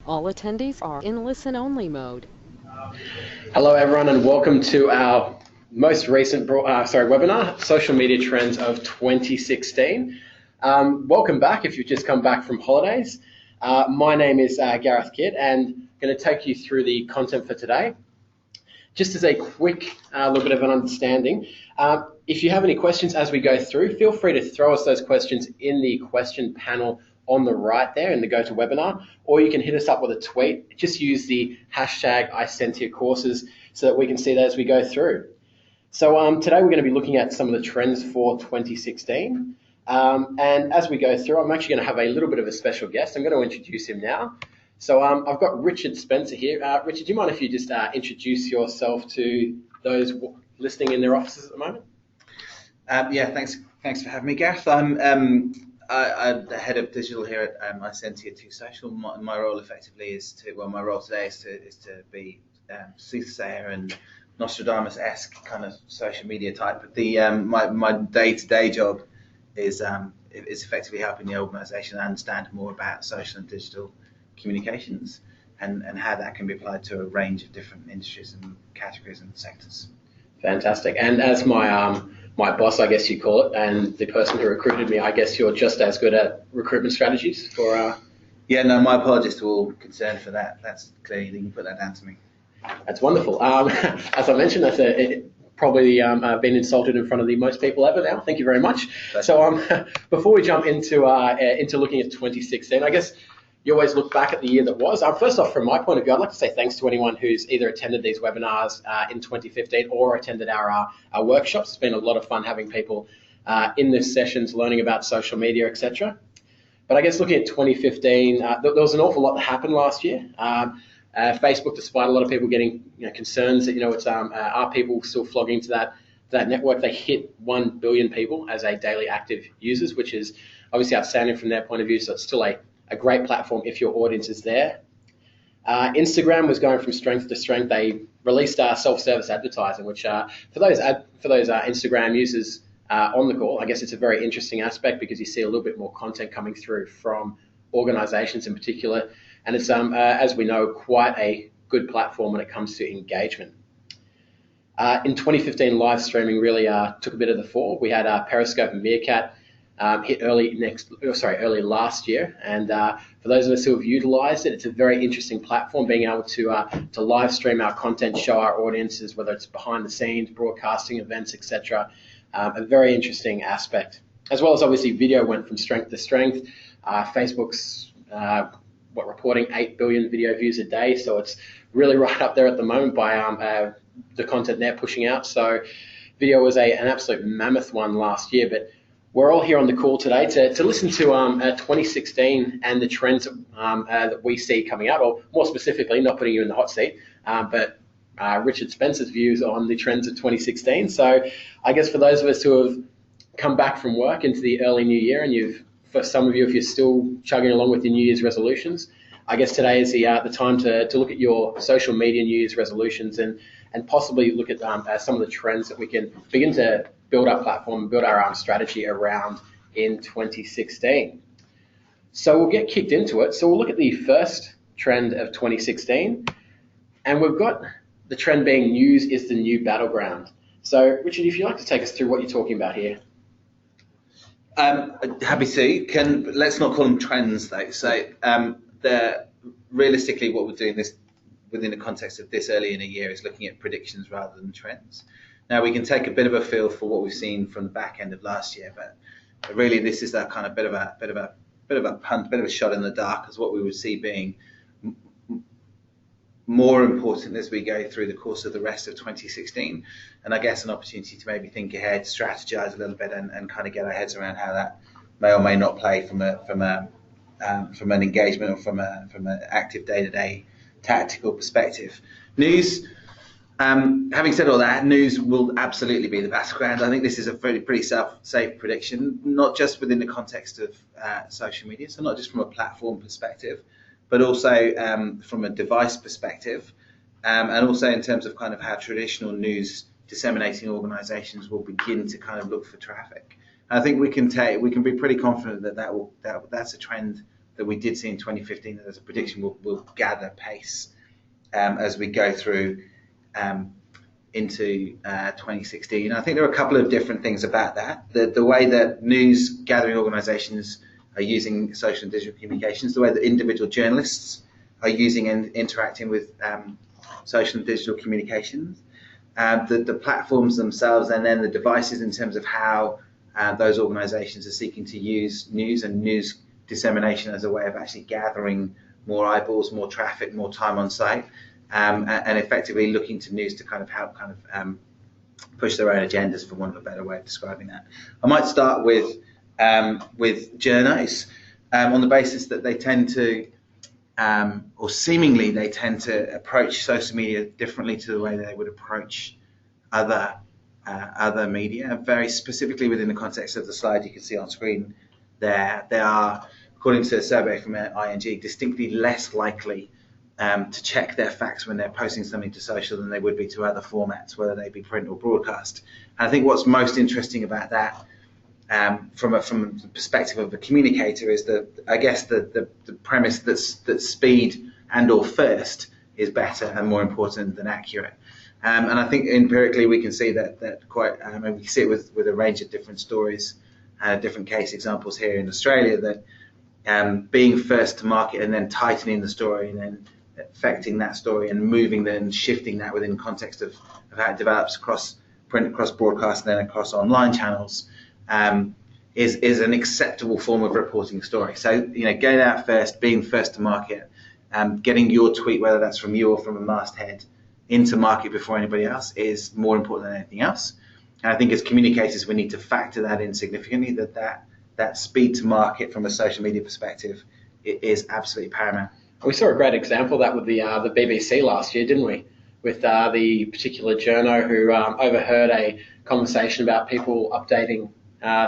All attendees are in listen-only mode. Hello, everyone, and welcome to our most recent webinar, Social Media Trends of 2016. Welcome back if you've just come back from holidays. My name is Gareth Kidd, and I'm going to take you through the content for today. Just as a quick little bit of an understanding, if you have any questions as we go through, feel free to throw us those questions in the question panel on the right there in the GoToWebinar, or you can hit us up with a tweet. Just use the hashtag Isentia courses so that we can see that as we go through. So today we're going to be looking at some of the trends for 2016. And as we go through, I'm actually going to have a little bit of a special guest. I'm going to introduce him now. So I've got Richard Spencer here. Richard, do you mind if you just introduce yourself to those listening in their offices at the moment? Yeah, thanks for having me, Gareth. I'm the head of digital here at Isentia 2 Social. My role effectively is my role today is to be soothsayer and Nostradamus-esque kind of social media type. But my day-to-day job is effectively helping the organisation understand more about social and digital communications and how that can be applied to a range of different industries and categories and sectors. Fantastic. And as my boss, I guess you call it, and the person who recruited me, I guess you're just as good at recruitment strategies for... Yeah, no, my apologies to all concerned for that. That's clearly, you can put that down to me. That's wonderful. As I mentioned, probably been insulted in front of the most people ever now. Thank you very much. So before we jump into looking at 2016, I guess you always look back at the year that was. First off, from my point of view, I'd like to say thanks to anyone who's either attended these webinars in 2015 or attended our workshops. It's been a lot of fun having people in the sessions learning about social media, etc. But I guess looking at 2015, there was an awful lot that happened last year. Facebook, despite a lot of people getting concerns that it's are people still flogging to that network, they hit 1 billion people as a daily active users, which is obviously outstanding from their point of view. So it's still a great platform if your audience is there. Instagram was going from strength to strength. They released self-service advertising, which for those Instagram users on the call, I guess it's a very interesting aspect because you see a little bit more content coming through from organizations in particular. And it's, as we know, quite a good platform when it comes to engagement. In 2015, live streaming really took a bit of the fall. We had Periscope and Meerkat hit early last year, and for those of us who have utilised it, it's a very interesting platform, being able to live stream our content, show our audiences, whether it's behind the scenes, broadcasting events, etc. A very interesting aspect, as well as obviously video went from strength to strength. Facebook's reporting 8 billion video views a day, so it's really right up there at the moment by the content they're pushing out. So video was an absolute mammoth one last year, but we're all here on the call today to listen to 2016 and the trends that we see coming up, or more specifically, not putting you in the hot seat, but Richard Spencer's views on the trends of 2016. So I guess for those of us who have come back from work into the early new year, and for some of you, if you're still chugging along with your New Year's resolutions, I guess today is the time to look at your social media New Year's resolutions and possibly look at some of the trends that we can begin to build our platform and build our strategy around in 2016. So we'll get kicked into it. So we'll look at the first trend of 2016, and we've got the trend being news is the new battleground. So Richard, if you'd like to take us through what you're talking about here. Happy to. Let's not call them trends though. So realistically, what we're doing this within the context of this early in a year is looking at predictions rather than trends. Now we can take a bit of a feel for what we've seen from the back end of last year, but really this is that kind of bit of a punt, bit of a shot in the dark as what we would see being more important as we go through the course of the rest of 2016, and I guess an opportunity to maybe think ahead, strategize a little bit, and kind of get our heads around how that may or may not play from an engagement or from an active day-to-day tactical perspective. News. Having said all that, news will absolutely be the battleground. I think this is a pretty safe prediction, not just within the context of social media, so not just from a platform perspective, but also from a device perspective, and also in terms of kind of how traditional news disseminating organisations will begin to kind of look for traffic. And I think we can be pretty confident that that's a trend that we did see in 2015, that as a prediction will gather pace as we go through into 2016. I think there are a couple of different things about that. The way that news gathering organisations are using social and digital communications, the way that individual journalists are using and interacting with social and digital communications, the platforms themselves, and then the devices in terms of how those organisations are seeking to use news and news dissemination as a way of actually gathering more eyeballs, more traffic, more time on site, and effectively looking to news to kind of help push their own agendas, for want of a better way of describing that. I might start with journos on the basis that they tend to, or seemingly they tend to approach social media differently to the way they would approach other media. Very specifically within the context of the slide you can see on screen there, they are, according to a survey from ING, distinctly less likely to check their facts when they're posting something to social than they would be to other formats, whether they be print or broadcast. And I think what's most interesting about that, from the perspective of the communicator, is the premise that speed and or first is better and more important than accurate. And I think empirically we can see that quite, and we can see it with a range of different stories, different case examples here in Australia, that being first to market and then tightening the story and then affecting that story and moving, then shifting that within context of how it develops across print, across broadcast, and then across online channels, is an acceptable form of reporting a story. So, getting out first, being first to market, getting your tweet, whether that's from you or from a masthead, into market before anybody else is more important than anything else. And I think as communicators, we need to factor that in significantly, that speed to market from a social media perspective is absolutely paramount. We saw a great example of that with the BBC last year, didn't we? With the particular journo who overheard a conversation about people updating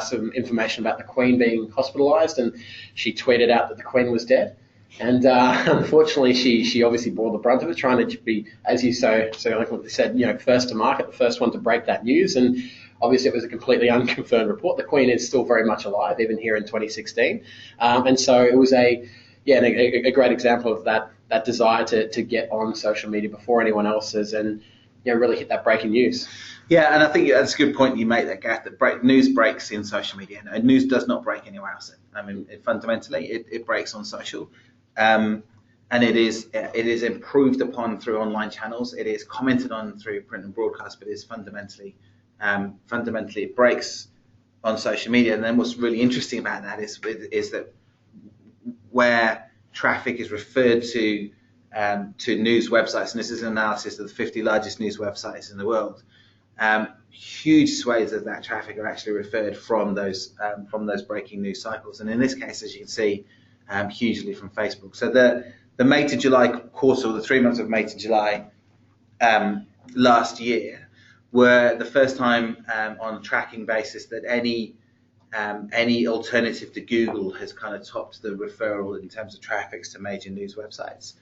some information about the Queen being hospitalised, and she tweeted out that the Queen was dead. And unfortunately, she obviously bore the brunt of it, trying to be, as you so eloquently said, first to market, the first one to break that news. And obviously, it was a completely unconfirmed report. The Queen is still very much alive, even here in 2016. And so it was a great example of that desire to get on social media before anyone else is, and really hit that breaking news. Yeah, and I think that's a good point you make, that Gath, that news breaks in social media, and news does not break anywhere else. I mean, fundamentally, it breaks on social, and it is improved upon through online channels. It is commented on through print and broadcast, but it is fundamentally it breaks on social media. And then what's really interesting about that is that where traffic is referred to news websites, and this is an analysis of the 50 largest news websites in the world, huge swathes of that traffic are actually referred from those breaking news cycles. And in this case, as you can see, hugely from Facebook. So the May to July quarter, or the 3 months of May to July last year, were the first time on a tracking basis that any alternative to Google has kind of topped the referral in terms of traffic to major news websites.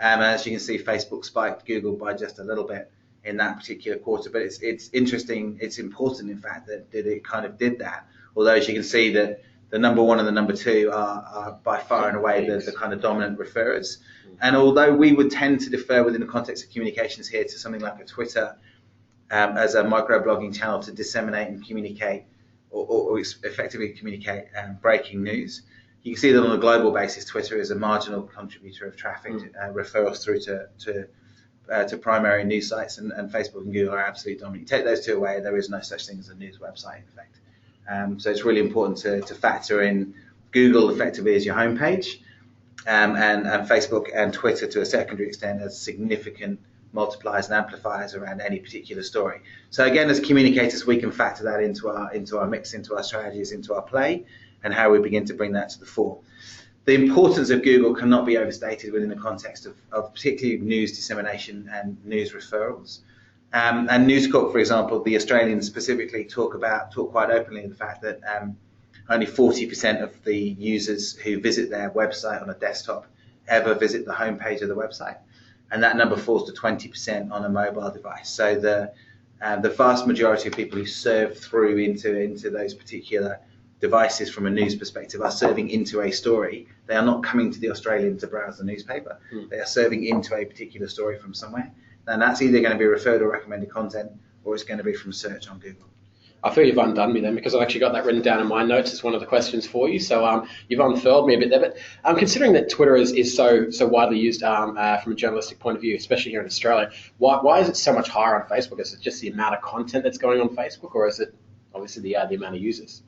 And as you can see, Facebook spiked Google by just a little bit in that particular quarter. But it's interesting, it's important, in fact, that it kind of did that. Although, as you can see, that the number one and the number two are by far and away the kind of dominant referrers. And although we would tend to defer within the context of communications here to something like a Twitter as a microblogging channel to disseminate and communicate or effectively communicate breaking news, you can see that on a global basis, Twitter is a marginal contributor of traffic referrals through to primary news sites, and Facebook and Google are absolutely dominant. You take those two away, there is no such thing as a news website, in fact. So it's really important to factor in Google effectively as your homepage, and Facebook and Twitter to a secondary extent as significant multipliers and amplifiers around any particular story. So again, as communicators, we can factor that into our mix, into our strategies, into our play, and how we begin to bring that to the fore. The importance of Google cannot be overstated within the context of particularly news dissemination and news referrals. And News Corp, for example, the Australians specifically talk quite openly the fact that only 40% of the users who visit their website on a desktop ever visit the homepage of the website, and that number falls to 20% on a mobile device. So the vast majority of people who serve through into those particular devices from a news perspective are serving into a story. They are not coming to the Australian to browse the newspaper. They are serving into a particular story from somewhere. And that's either going to be referred or recommended content, or it's going to be from search on Google. I feel you've undone me then, because I've actually got that written down in my notes as one of the questions for you. So you've unfurled me a bit there. But considering that Twitter is so widely used from a journalistic point of view, especially here in Australia, why is it so much higher on Facebook? Is it just the amount of content that's going on Facebook, or is it obviously the amount of users?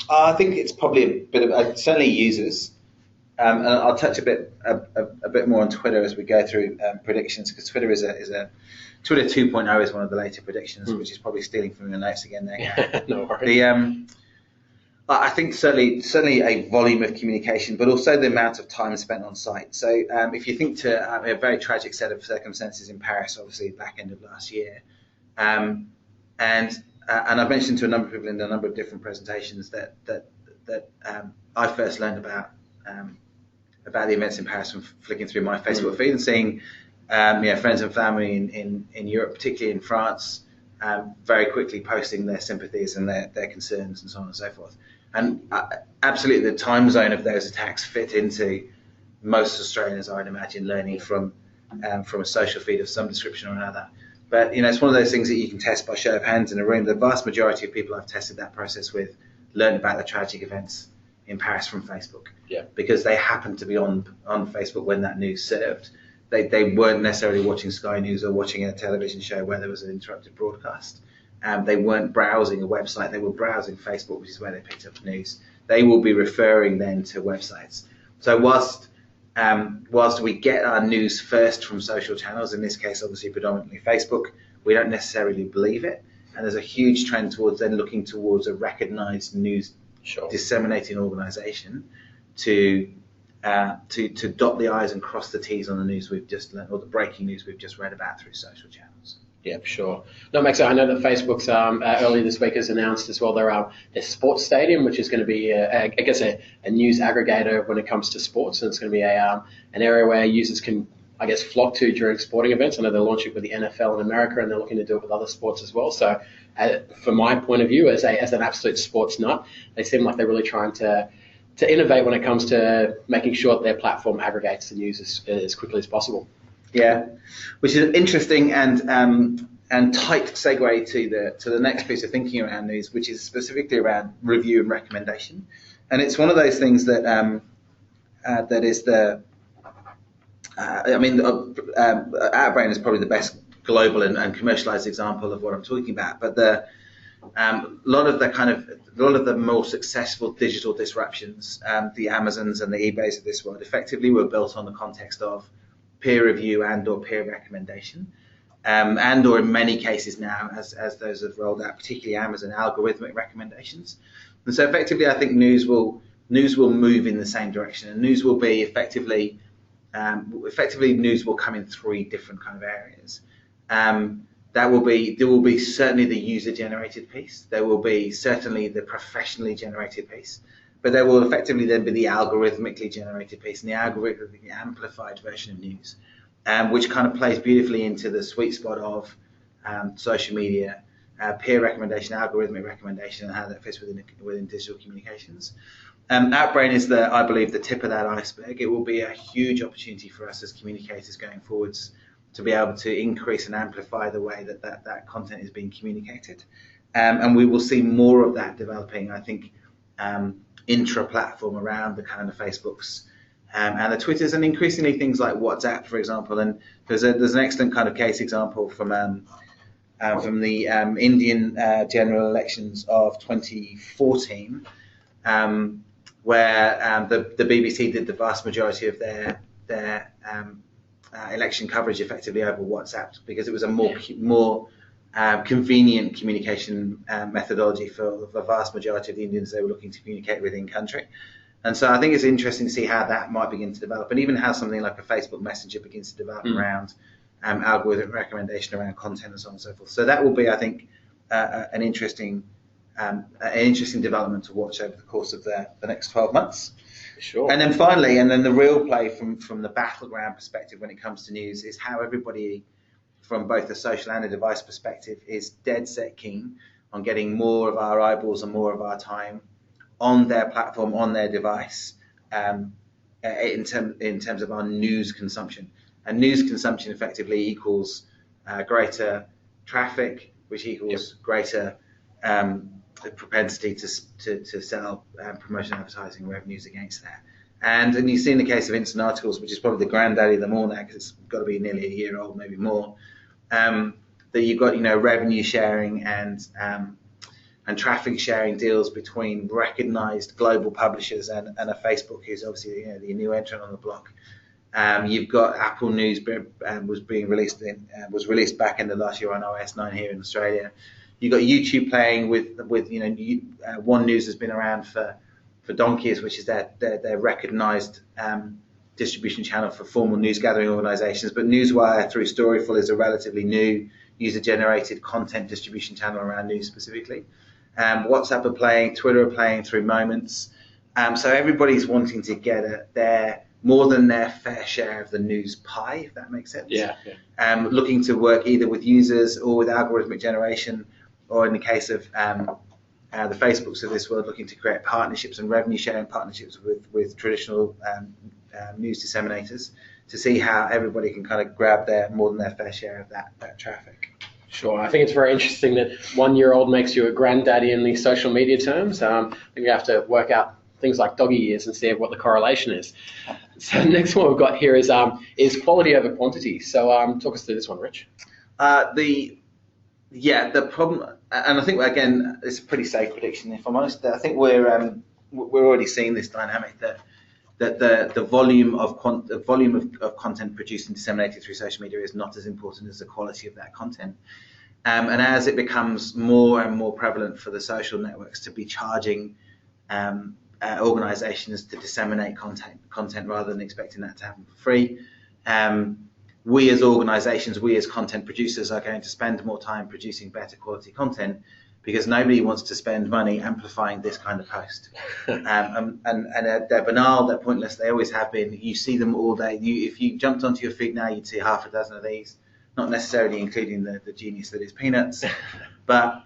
I think it's probably a bit of certainly users, and I'll touch a bit more on Twitter as we go through predictions, because Twitter Twitter 2.0 is one of the later predictions, which is probably stealing from your notes again there. No worries. I think certainly a volume of communication, but also the amount of time spent on site. So if you think to a very tragic set of circumstances in Paris, obviously back end of last year, and I've mentioned to a number of people in a number of different presentations that I first learned about the events in Paris from flicking through my Facebook feed and seeing friends and family in Europe, particularly in France, very quickly posting their sympathies and their concerns and so on and so forth. And absolutely, the time zone of those attacks fit into most Australians, I would imagine, learning from a social feed of some description or another. But it's one of those things that you can test by show of hands in a room. The vast majority of people I've tested that process with learned about the tragic events in Paris from Facebook, because they happened to be on Facebook when that news served. They weren't necessarily watching Sky News or watching a television show where there was an interrupted broadcast. They weren't browsing a website. They were browsing Facebook, which is where they picked up the news. They will be referring then to websites. So whilst we get our news first from social channels, in this case obviously predominantly Facebook, we don't necessarily believe it. And there's a huge trend towards then looking towards a recognised news disseminating organisation to dot the I's and cross the T's on the news we've just learned, or the breaking news we've just read about through social channels. Yeah, for sure. No, Max, I know that Facebook's earlier this week has announced as well their sports stadium, which is going to be, I guess, a news aggregator when it comes to sports, and it's going to be an area where users can, I guess, flock to during sporting events. I know they're launching with the NFL in America, and they're looking to do it with other sports as well. So, from my point of view, as an absolute sports nut, they seem like they're really trying to innovate when it comes to making sure that their platform aggregates the news as quickly as possible. Yeah, which is an interesting and tight segue to the next piece of thinking around news, which is specifically around review and recommendation. And it's one of those things that that is the Outbrain is probably the best global and commercialized example of what I'm talking about. But a lot of the more successful digital disruptions, the Amazons and the eBays of this world, effectively were built on the context of peer review and or peer recommendation, and or in many cases now, as those have rolled out, particularly Amazon, algorithmic recommendations. And so effectively, I think news will move in the same direction, and news will be effectively news will come in three different kind of areas. There will be certainly the user generated piece. There will be certainly the professionally generated piece. But there will effectively then be the algorithmically generated piece and the algorithmically amplified version of news, which kind of plays beautifully into the sweet spot of social media, peer recommendation, algorithmic recommendation, and how that fits within digital communications. Outbrain is, I believe, the tip of that iceberg. It will be a huge opportunity for us as communicators going forwards to be able to increase and amplify the way that content is being communicated. And we will see more of that developing, I think, intra-platform around the kind of Facebooks and the Twitters, and increasingly things like WhatsApp, for example. And there's an excellent kind of case example from the Indian general elections of 2014, where the BBC did the vast majority of their election coverage effectively over WhatsApp, because it was a more convenient communication methodology for the vast majority of the Indians they were looking to communicate with in country. And so I think it's interesting to see how that might begin to develop, and even how something like a Facebook Messenger begins to develop around algorithm recommendation around content and so on and so forth. So that will be, I think, an interesting development to watch over the course of the next 12 months. Sure. And then finally, the real play from the battleground perspective when it comes to news is how everybody, from both a social and a device perspective, is dead set keen on getting more of our eyeballs and more of our time on their platform, on their device, in terms of our news consumption. And news consumption effectively equals greater traffic, which equals greater propensity to sell promotion advertising revenues against that. And you see in the case of Instant Articles, which is probably the granddaddy of them all now, because it's got to be nearly a year old, maybe more, that you've got revenue sharing and traffic sharing deals between recognised global publishers and a Facebook, who's obviously the new entrant on the block. You've got Apple News was released back in the last year on OS 9 here in Australia. You've got YouTube playing with One News has been around for donkeys, which is their recognised distribution channel for formal news gathering organisations. But Newswire through Storyful is a relatively new user-generated content distribution channel around news specifically. WhatsApp are playing, Twitter are playing through Moments. So everybody's wanting to get more than their fair share of the news pie, if that makes sense. Yeah. Looking to work either with users or with algorithmic generation, or in the case of the Facebooks of this world, looking to create partnerships and revenue sharing partnerships with traditional news disseminators to see how everybody can kind of grab more than their fair share of that traffic. Sure. I think it's very interesting that 1-year-old makes you a granddaddy in the social media terms. I think you have to work out things like doggy years and see what the correlation is. So the next one we've got here is quality over quantity. So talk us through this one, Rich. The problem, and I think again it's a pretty safe prediction. If I'm honest, I think we're already seeing this dynamic that the volume of content produced and disseminated through social media is not as important as the quality of that content. And as it becomes more and more prevalent for the social networks to be charging organizations to disseminate content rather than expecting that to happen for free, we as organizations, we as content producers are going to spend more time producing better quality content, because nobody wants to spend money amplifying this kind of post. And they're banal, they're pointless, they always have been. You see them all day. If you jumped onto your feed now, you'd see half a dozen of these, not necessarily including the genius that is peanuts. But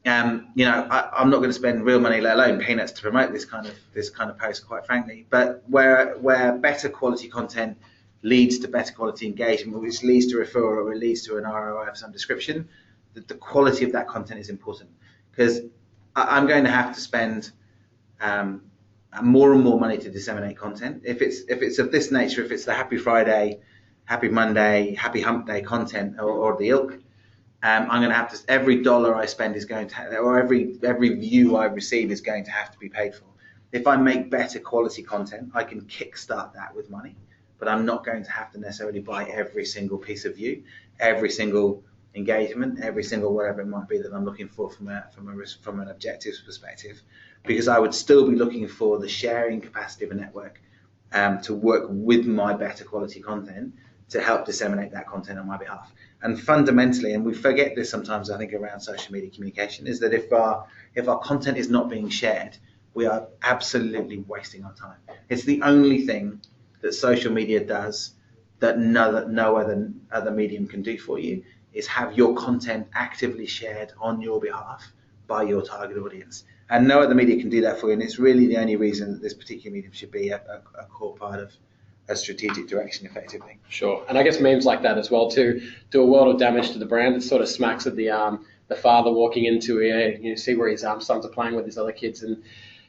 I'm not going to spend real money, let alone peanuts, to promote this kind of post, quite frankly. But where better quality content leads to better quality engagement, which leads to referral, or leads to an ROI of some description, the quality of that content is important, because I'm going to have to spend more and more money to disseminate content. If it's of this nature, if it's the Happy Friday, Happy Monday, Happy Hump Day content, or the ilk, I'm going to have to, every dollar I spend is going to, or every view I receive is going to have to be paid for. If I make better quality content, I can kickstart that with money, but I'm not going to have to necessarily buy every single piece of view, every single engagement, every single whatever it might be that I'm looking for from an objectives perspective, because I would still be looking for the sharing capacity of a network to work with my better quality content to help disseminate that content on my behalf. And fundamentally, and we forget this sometimes, I think, around social media communication, is that if our content is not being shared, we are absolutely wasting our time. It's the only thing that social media does that no other medium can do for you, is have your content actively shared on your behalf by your target audience. And no other media can do that for you, and it's really the only reason that this particular medium should be a core part of a strategic direction, effectively. Sure. And I guess memes like that as well too do a world of damage to the brand. It sort of smacks of the father walking into see where his sons are playing with his other kids and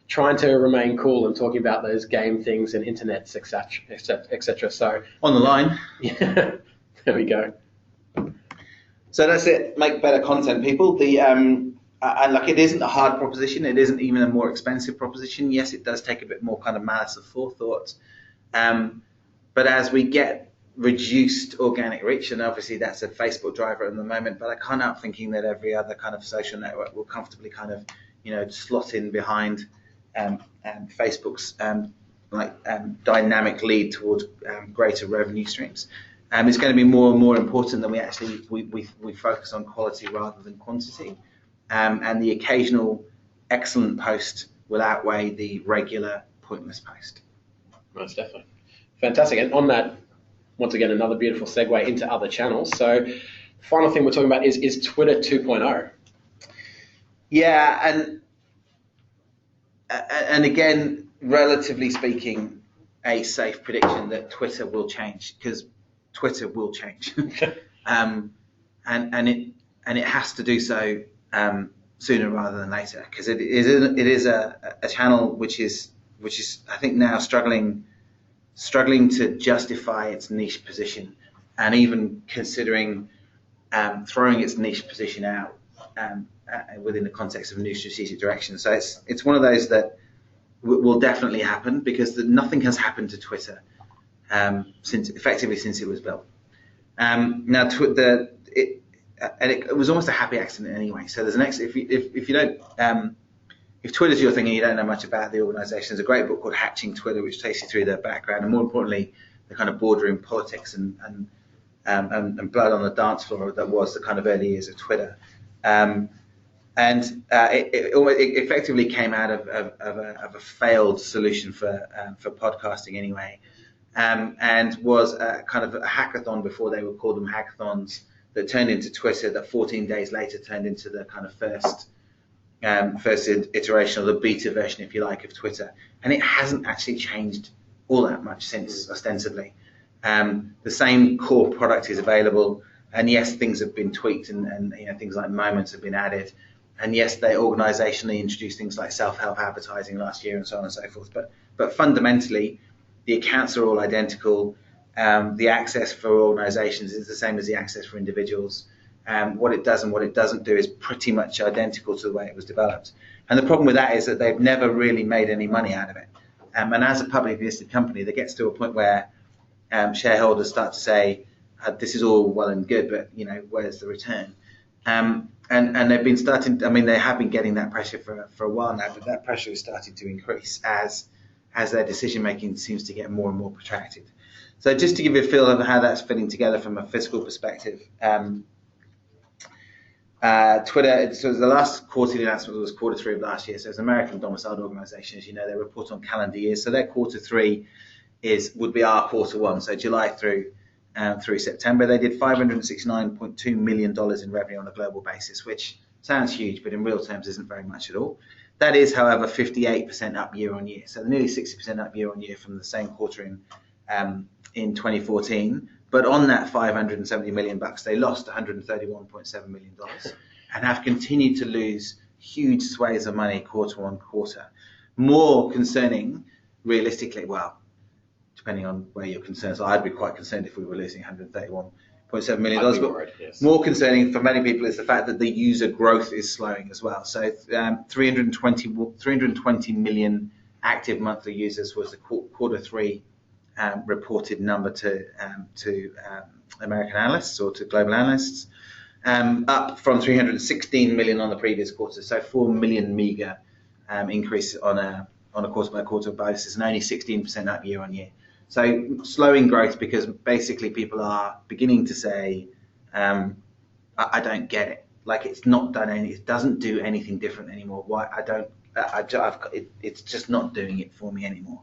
trying to remain cool and talking about those game things and internets, etc. So on the line. Yeah, there we go. So that's it. Make better content, people. And it isn't a hard proposition. It isn't even a more expensive proposition. Yes, it does take a bit more kind of malice of forethought. But as we get reduced organic reach, and obviously that's a Facebook driver at the moment, but I can't help thinking that every other kind of social network will comfortably kind of slot in behind Facebook's dynamic lead towards greater revenue streams. It's going to be more and more important that we focus on quality rather than quantity, and the occasional excellent post will outweigh the regular pointless post. Most definitely. Fantastic. And on that, once again, another beautiful segue into other channels. So the final thing we're talking about is Twitter 2.0. Yeah, and and again, relatively speaking, a safe prediction that Twitter will change, because Twitter will change, and it has to do so sooner rather than later, because it is a channel which is I think now struggling to justify its niche position, and even considering throwing its niche position out within the context of a new strategic direction. So it's one of those that will definitely happen, because nothing has happened to Twitter since it was built. Now, it was almost a happy accident anyway. So there's if you don't if Twitter's your thing and you don't know much about the organisation, there's a great book called Hatching Twitter, which takes you through their background and, more importantly, the kind of boardroom politics and blood on the dance floor that was the kind of early years of Twitter. It effectively came out of a failed solution for podcasting anyway, and was kind of a hackathon before they would call them hackathons, that turned into Twitter, that 14 days later turned into the kind of first iteration, or the beta version, if you like, of Twitter. And it hasn't actually changed all that much since, ostensibly. The same core product is available, and yes, things have been tweaked, and things like moments have been added, and yes, they organisationally introduced things like self-help advertising last year and so on and so forth. But fundamentally, the accounts are all identical. The access for organisations is the same as the access for individuals. What it does and what it doesn't do is pretty much identical to the way it was developed. And the problem with that is that they've never really made any money out of it. And as a publicly listed company, that gets to a point where shareholders start to say, this is all well and good, but where's the return? And they've been they have been getting that pressure for a while now, but that pressure is starting to increase as their decision making seems to get more and more protracted. So just to give you a feel of how that's fitting together from a fiscal perspective, Twitter, so the last quarterly announcement was Q3 of last year. So it's an American domiciled organisation, as you know. They report on calendar years. So their Q3 would be our Q1, so July through September. They did $569.2 million in revenue on a global basis, which sounds huge, but in real terms isn't very much at all. That is, however, 58% up year on year. So nearly 60% up year on year from the same quarter in 2014. But on that $570 million, they lost $131.7 million and have continued to lose huge swathes of money quarter on quarter. More concerning, realistically, well, depending on where you're concerned. So I'd be quite concerned if we were losing $131.7 million. I'd be worried, yes. More concerning for many people is the fact that the user growth is slowing as well. So 320 million active monthly users was the Q3 reported number to American analysts, or to global analysts, up from 316 million on the previous quarter. So 4 million meager increase on a quarter by quarter basis, and only 16% up year on year. So slowing growth, because basically people are beginning to say, I don't get it. Like, it's not done it doesn't do anything different anymore. Why it's just not doing it for me anymore.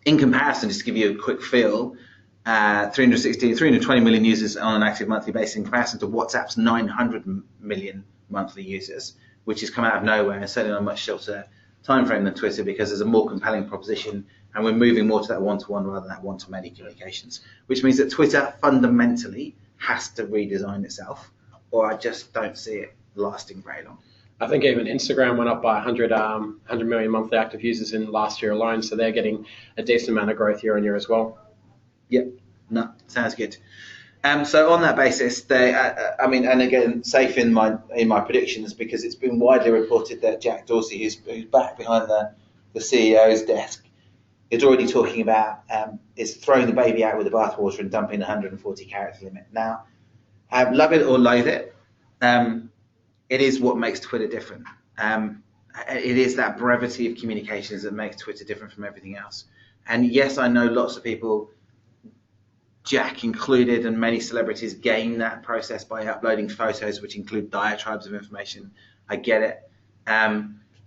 In comparison, just to give you a quick feel, 320 million users on an active monthly basis in comparison to WhatsApp's 900 million monthly users, which has come out of nowhere and certainly on a much shorter time frame than Twitter, because there's a more compelling proposition and we're moving more to that one-to-one rather than that one-to-many communications, which means that Twitter fundamentally has to redesign itself, or I just don't see it lasting very long. I think even Instagram went up by 100 million monthly active users in last year alone, so they're getting a decent amount of growth year on year as well. Yep, no, sounds good. So on that basis, and again, safe in my predictions, because it's been widely reported that Jack Dorsey, who's back behind the CEO's desk, is already talking about is throwing the baby out with the bathwater and dumping the 140 character limit. Now, love it or loathe it, it is what makes Twitter different. It is that brevity of communications that makes Twitter different from everything else. And yes, I know lots of people, Jack included, and many celebrities game that process by uploading photos which include diatribes of information. I get it.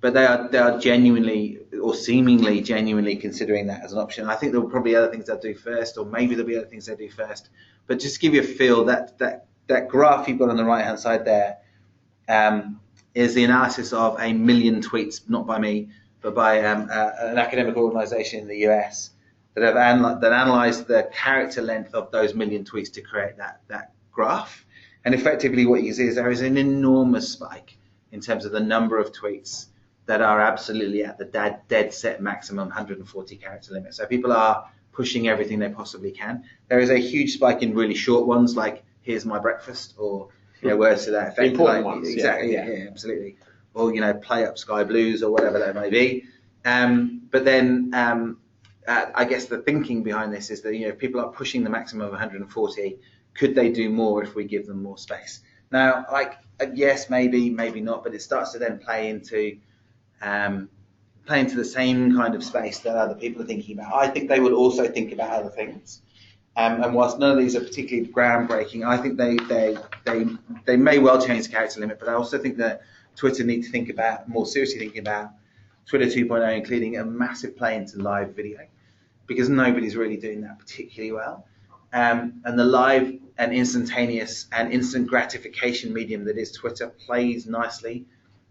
But they are genuinely, or seemingly genuinely, considering that as an option. I think there will probably be other things they'll do first, or maybe there'll be other things they'll do first. But just to give you a feel, that graph you've got on the right-hand side there, is the analysis of 1 million tweets, not by me, but by an academic organisation in the US that have analysed the character length of those 1 million tweets to create that graph. And effectively what you see is there is an enormous spike in terms of the number of tweets that are absolutely at the dead set maximum 140 character limit. So people are pushing everything they possibly can. There is a huge spike in really short ones like "Here's my breakfast" or words to that effect. Important ones. Exactly. Yeah, absolutely. Or "Play up Sky Blues" or whatever that may be. But then I guess the thinking behind this is that if people are pushing the maximum of 140, could they do more if we give them more space? Now, yes, maybe not, but it starts to then play into the same kind of space that other people are thinking about. I think they would also think about other things. And whilst none of these are particularly groundbreaking, I think they may well change the character limit, but I also think that Twitter need to think about, more seriously thinking about Twitter 2.0, including a massive play into live video, because nobody's really doing that particularly well. And the live and instantaneous and instant gratification medium that is Twitter plays nicely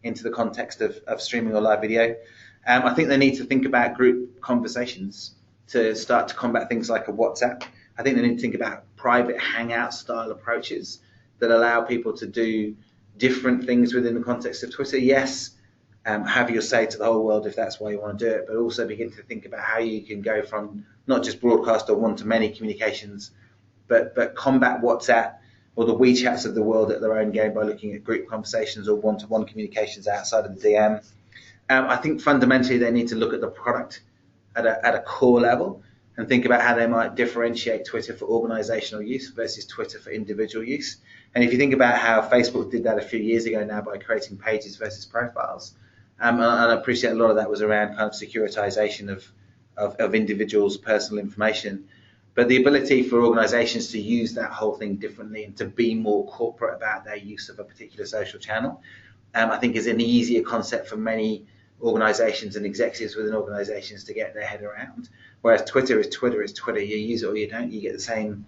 into the context of streaming or live video. I think they need to think about group conversations to start to combat things like a WhatsApp. I think they need to think about private hangout style approaches that allow people to do different things within the context of Twitter. Yes, have your say to the whole world if that's why you want to do it, but also begin to think about how you can go from not just broadcast or one-to-many communications, but combat WhatsApp or the WeChats of the world at their own game by looking at group conversations or one-to-one communications outside of the DM. I think fundamentally they need to look at the product at a core level and think about how they might differentiate Twitter for organizational use versus Twitter for individual use. And if you think about how Facebook did that a few years ago now by creating pages versus profiles, and I appreciate a lot of that was around kind of securitization of individuals' personal information. But the ability for organizations to use that whole thing differently and to be more corporate about their use of a particular social channel, I think is an easier concept for many organizations and executives within organizations to get their head around. Whereas Twitter is Twitter. You use it or you don't. You get the same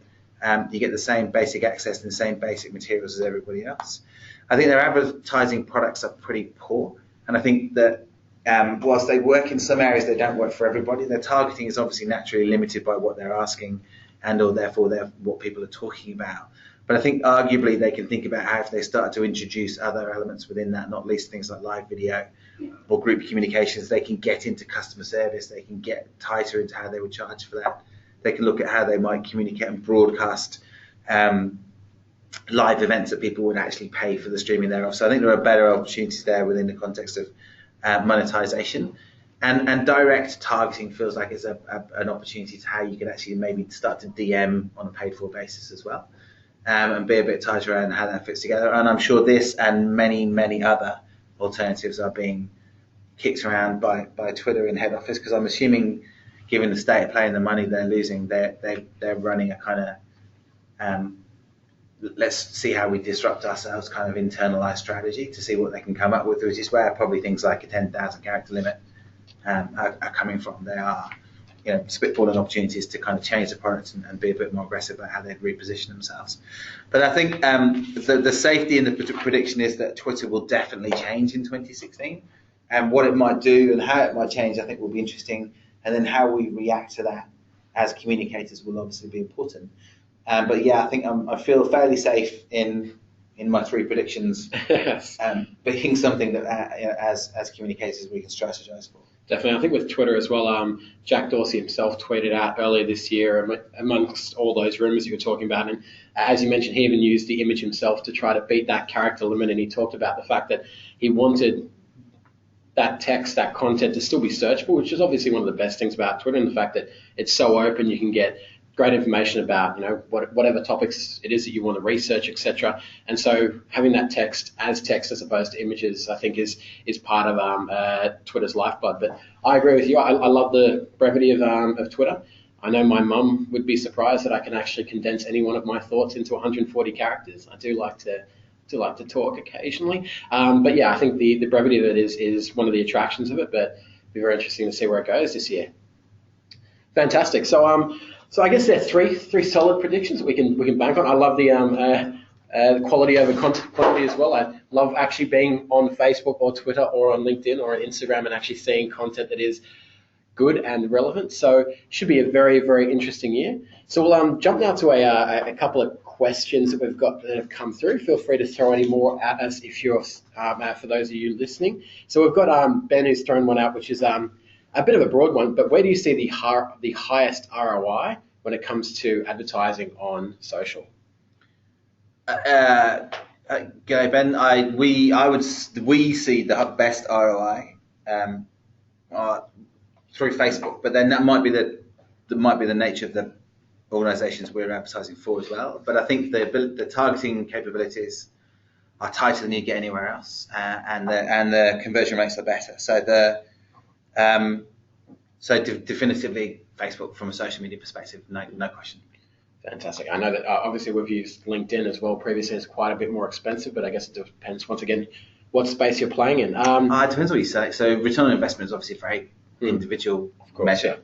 basic access and the same basic materials as everybody else. I think their advertising products are pretty poor. And I think that whilst they work in some areas, they don't work for everybody. Their targeting is obviously naturally limited by what they're asking and or therefore what people are talking about. But I think arguably they can think about how if they start to introduce other elements within that, not least things like live video or group communications, they can get into customer service, they can get tighter into how they would charge for that. They can look at how they might communicate and broadcast live events that people would actually pay for the streaming thereof. So I think there are better opportunities there within the context of monetization. And direct targeting feels like it's an opportunity to how you can actually maybe start to DM on a paid for basis as well. And be a bit tighter around how that fits together. And I'm sure this and many, many other alternatives are being kicked around by Twitter in head office, because I'm assuming, given the state of play and the money they're losing, they're running a kind of let's see how we disrupt ourselves kind of internalized strategy to see what they can come up with, which is where probably things like a 10,000 character limit are coming from. They are spitballing opportunities to kind of change the product and be a bit more aggressive about how they reposition themselves. But I think the safety in the prediction is that Twitter will definitely change in 2016, and what it might do and how it might change I think will be interesting, and then how we react to that as communicators will obviously be important. But yeah, I think I feel fairly safe in my three predictions, being something that as communicators we can strategize for. Definitely. I think with Twitter as well, Jack Dorsey himself tweeted out earlier this year amongst all those rumors you were talking about. And as you mentioned, he even used the image himself to try to beat that character limit. And he talked about the fact that he wanted that text, that content to still be searchable, which is obviously one of the best things about Twitter, and the fact that it's so open, you can get great information about whatever topics it is that you want to research, etc. And so having that text as opposed to images, I think is part of Twitter's lifeblood. But I agree with you. I love the brevity of Twitter. I know my mum would be surprised that I can actually condense any one of my thoughts into 140 characters. I do like to talk occasionally, but yeah, I think the brevity of it is one of the attractions of it. But it'll be very interesting to see where it goes this year. Fantastic. So I guess there are three solid predictions that we can bank on. I love the The quality over content quality as well. I love actually being on Facebook or Twitter or on LinkedIn or on Instagram and actually seeing content that is good and relevant. So it should be a very, very interesting year. So we'll jump now to a couple of questions that we've got that have come through. Feel free to throw any more at us if you're, for those of you listening. So we've got Ben who's thrown one out, which is a bit of a broad one, but where do you see the highest ROI when it comes to advertising on social? G'day Ben. We see the best ROI through Facebook, but then that might be the nature of the organisations we're advertising for as well. But I think the targeting capabilities are tighter than you get anywhere else, and the conversion rates are better. So definitively Facebook from a social media perspective, no question. Fantastic. I know that obviously we've used LinkedIn as well previously. It's quite a bit more expensive, but I guess it depends once again what space you're playing in. It depends what you say. So return on investment is obviously a very individual measure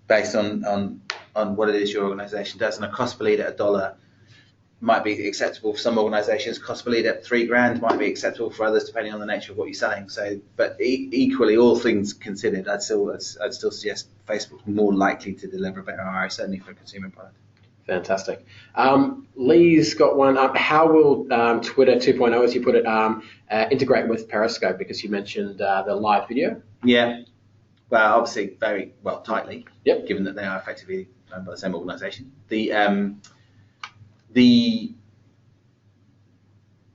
based on what it is your organisation does, and a cost per lead at $1 might be acceptable for some organisations. Cost per lead at $3,000 might be acceptable for others, depending on the nature of what you're selling. So, but equally, all things considered, I'd still suggest Facebook's more likely to deliver a better ROI, certainly for a consumer product. Fantastic. Lee's got one. How will Twitter 2.0, as you put it, integrate with Periscope? Because you mentioned the live video. Yeah. Well, obviously, very well tightly. Yep. Given that they are effectively owned by the same organisation. And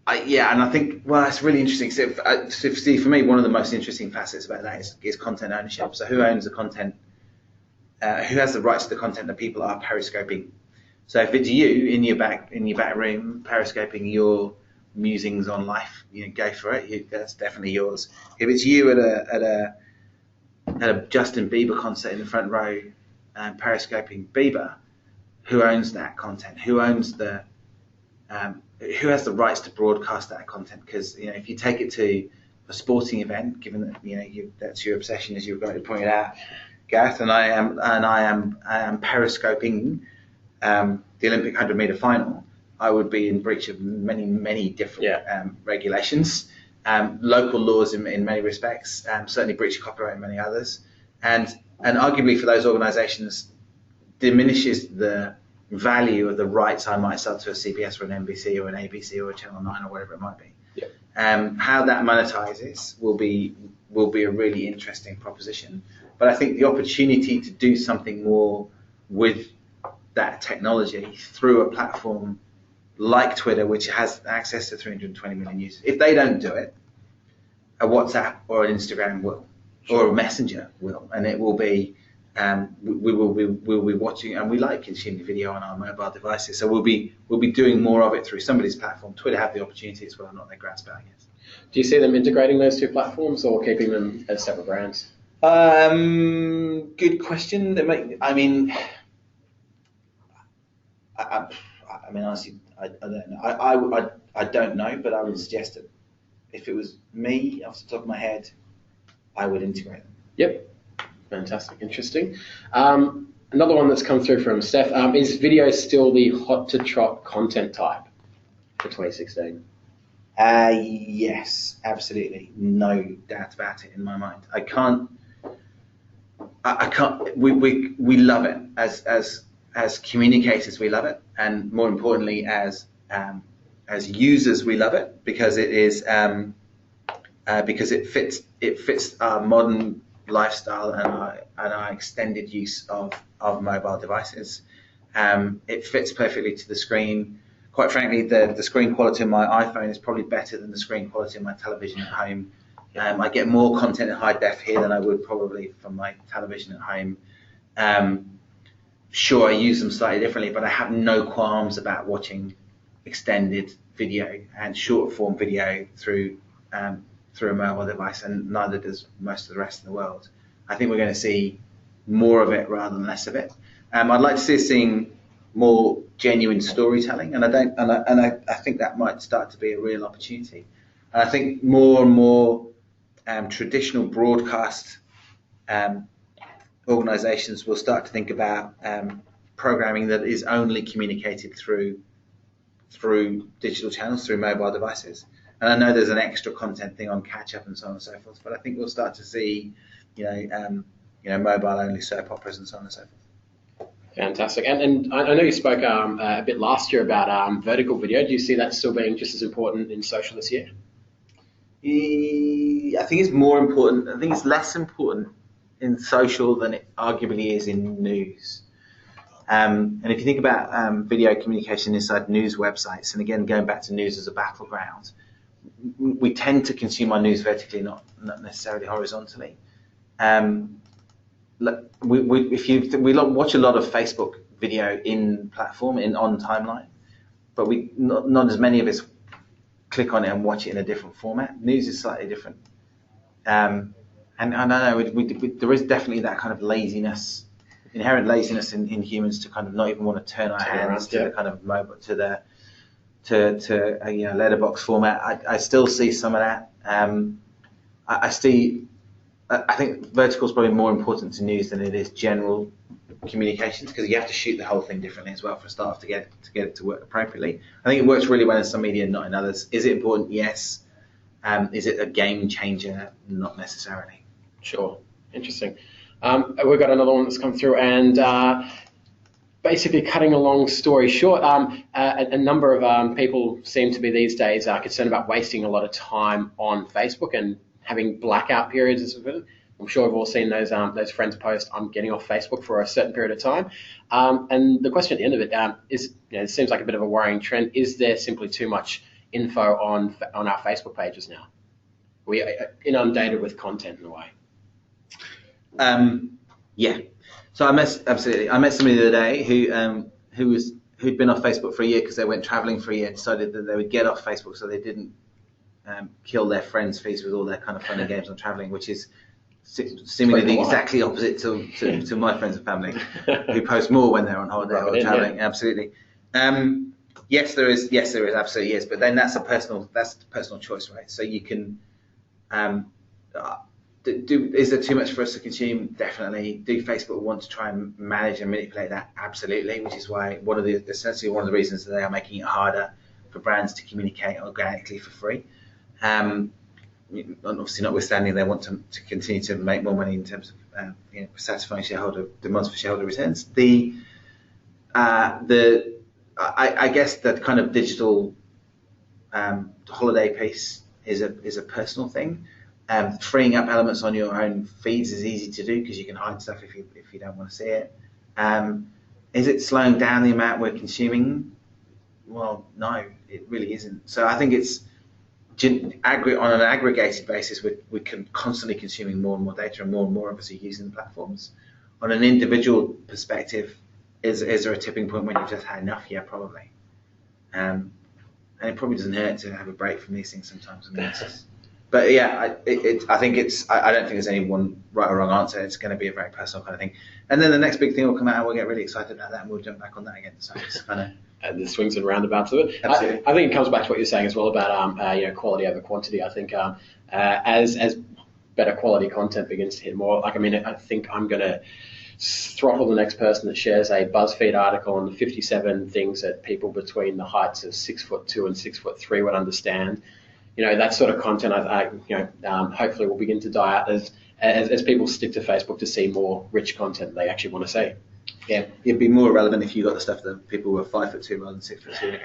I think, well, it's really interesting. So, Steve, for me, one of the most interesting facets about that is content ownership. So, who owns the content? Who has the rights to the content that people are periscoping? So, if it's you in your back room periscoping your musings on life, go for it. That's definitely yours. If it's you at a Justin Bieber concert in the front row, periscoping Bieber, who owns that content? Who owns who has the rights to broadcast that content? Because if you take it to a sporting event, given that that's your obsession, as you've got to point it out, Gareth, and I am periscoping the Olympic 100-meter final, I would be in breach of many different regulations, local laws in many respects, certainly breach of copyright in many others, and arguably for those organisations diminishes the value of the rights I might sell to a CBS or an NBC or an ABC or a Channel 9 or whatever it might be. How that monetizes will be a really interesting proposition. But I think the opportunity to do something more with that technology through a platform like Twitter, which has access to 320 million users, if they don't do it, a WhatsApp or an Instagram will, or a Messenger will, and it will be. We'll be watching, and we like consuming video on our mobile devices, so we'll be doing more of it through somebody's platform. Twitter have the opportunity as well, not their grasp, I guess. Do you see them integrating those two platforms or keeping them as separate brands? Good question. Honestly, I don't know. I don't know, but I would suggest that if it was me, off the top of my head, I would integrate them. Yep. Fantastic. Interesting. Another one that's come through from Steph. Is video still the hot to trot content type for 2016? Yes, absolutely. No doubt about it in my mind. I can't. We love it as communicators. We love it, and more importantly, as users, we love it because it is because it fits our modern lifestyle and our extended use of mobile devices. It fits perfectly to the screen. Quite frankly, the screen quality on my iPhone is probably better than the screen quality on my television at home. I get more content in high def here than I would probably from my television at home. Sure, I use them slightly differently, but I have no qualms about watching extended video and short form video through a mobile device, and neither does most of the rest of the world. I think we're going to see more of it rather than less of it. I'd like to see us seeing more genuine storytelling, and I think that might start to be a real opportunity. And I think more and more traditional broadcast organisations will start to think about programming that is only communicated through through digital channels, through mobile devices. And I know there's an extra content thing on catch up and so on and so forth, but I think we'll start to see, mobile only soap operas and so on and so forth. Fantastic. And I know you spoke a bit last year about vertical video. Do you see that still being just as important in social this year? I think it's more important. I think it's less important in social than it arguably is in news. And if you think about video communication inside news websites, and again, going back to news as a battleground, we tend to consume our news vertically, not necessarily horizontally. We watch a lot of Facebook video in platform, on timeline, but not as many of us click on it and watch it in a different format. News is slightly different. And I don't know, there is definitely that kind of laziness, inherent laziness in humans to kind of not even want to turn our hands to the kind of mobile, to letterbox format. I still see some of that. I think vertical is probably more important to news than it is general communications, because you have to shoot the whole thing differently as well for staff to get it to work appropriately. I think it works really well in some media, not in others. Is it important? Yes. Is it a game changer? Not necessarily. Sure. Interesting. We've got another one that's come through, and basically, cutting a long story short, a number of people seem to be these days concerned about wasting a lot of time on Facebook and having blackout periods. I'm sure we've all seen those friends post, "I'm getting off Facebook for a certain period of time." And the question at the end of it is, it seems like a bit of a worrying trend. Is there simply too much info on our Facebook pages now? We are inundated with content in a way. Yeah. So I met somebody the other day who'd been off Facebook for a year because they went traveling for a year, decided that they would get off Facebook so they didn't kill their friends' feeds with all their kind of fun and games on traveling, which is seemingly the exactly opposite to my friends and family, who post more when they're on holiday or traveling. Yeah. Absolutely. Yes, there is. Absolutely, yes. But then that's the personal choice, right? So you can. Is there too much for us to consume? Definitely. Do Facebook want to try and manage and manipulate that? Absolutely. Which is why one of the reasons that they are making it harder for brands to communicate organically for free. Obviously, notwithstanding, they want to continue to make more money in terms of satisfying shareholder demands for shareholder returns. I guess that kind of digital holiday piece is a personal thing. Freeing up elements on your own feeds is easy to do because you can hide stuff if you don't want to see it. Is it slowing down the amount we're consuming? Well, no, it really isn't. So I think it's on an aggregated basis, we're constantly consuming more and more data, and more of us are using the platforms. On an individual perspective, is there a tipping point when you've just had enough? Yeah, probably. And it probably doesn't hurt to have a break from these things sometimes. But yeah, I think I don't think there's any one right or wrong answer. It's going to be a very personal kind of thing. And then the next big thing will come out, and we'll get really excited about that, and we'll jump back on that again. So it's kind of and the swings and roundabouts of it. Absolutely. I think it comes back to what you're saying as well about quality over quantity. I think as better quality content begins to hit more, I think I'm going to throttle the next person that shares a BuzzFeed article on the 57 things that people between the heights of 6'2" and 6'3" would understand. That sort of content, hopefully will begin to die out as people stick to Facebook to see more rich content they actually want to see. Yeah, it'd be more relevant if you got the stuff that people were 5'2" rather than 6'2".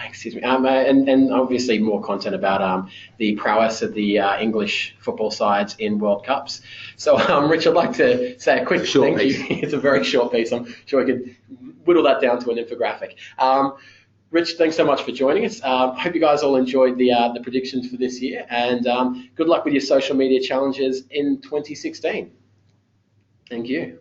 Excuse me. And obviously more content about the prowess of the English football sides in World Cups. So, Rich, I'd like to say a quick thank you. It's a very short piece. I'm sure we could whittle that down to an infographic. Rich, thanks so much for joining us. Hope you guys all enjoyed the predictions for this year, and good luck with your social media challenges in 2016. Thank you.